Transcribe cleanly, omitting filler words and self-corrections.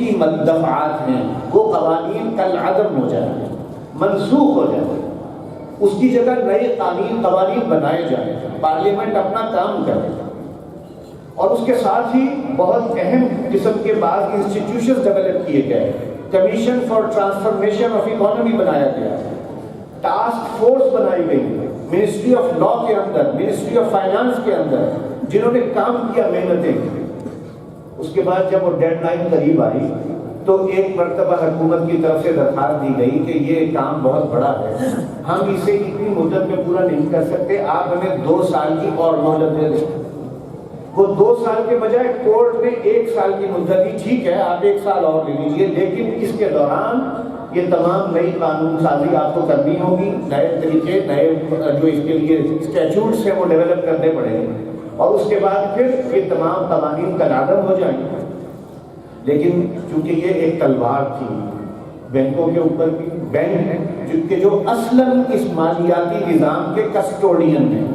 کی دفعات ہیں وہ قوانین کالعدم ہو جائیں گے، منسوخ ہو جائیں گے، اس کی جگہ نئے قوانین بنائے جائیں، پارلیمنٹ اپنا کام کرے، اور اس کے ساتھ ہی بہت اہم قسم کے بعض انسٹیٹیوشنز ڈیولپ کیے گئے، commission for transformation of economy بنایا گیا، ٹاسک فورس بنائی گئی منسٹری آف لا کے اندر، منسٹری آف فائنانس کے اندر، جنہوں نے کام کیا محنتیں کی۔ اس کے بعد جب وہ ڈیڈ لائن قریب آئی تو ایک مرتبہ حکومت کی طرف سے درخواست دی گئی کہ یہ کام بہت بڑا ہے، ہم اسے اتنی مدت میں پورا نہیں کر سکتے، آپ ہمیں 2 سال کی اور مہلت دے دیں۔ وہ 2 سال کے بجائے کورٹ میں 1 سال کی مدت دی، ٹھیک ہے آپ 1 سال اور لے لیجیے، لیکن اس کے دوران یہ تمام نئی قانون سازی آپ کو کرنی ہوگی، نئے طریقے، نئے جو اس کے لیے اسٹیچوٹس ہیں وہ ڈیولپ کرنے پڑیں گے، اور اس کے بعد پھر یہ تمام قوانین کالعدم ہو جائیں گے۔ لیکن چونکہ یہ ایک تلوار تھی بینکوں کے اوپر بھی، بینک ہیں جن کے جو اصلاً اس مالیاتی نظام کے کسٹوڈین ہیں،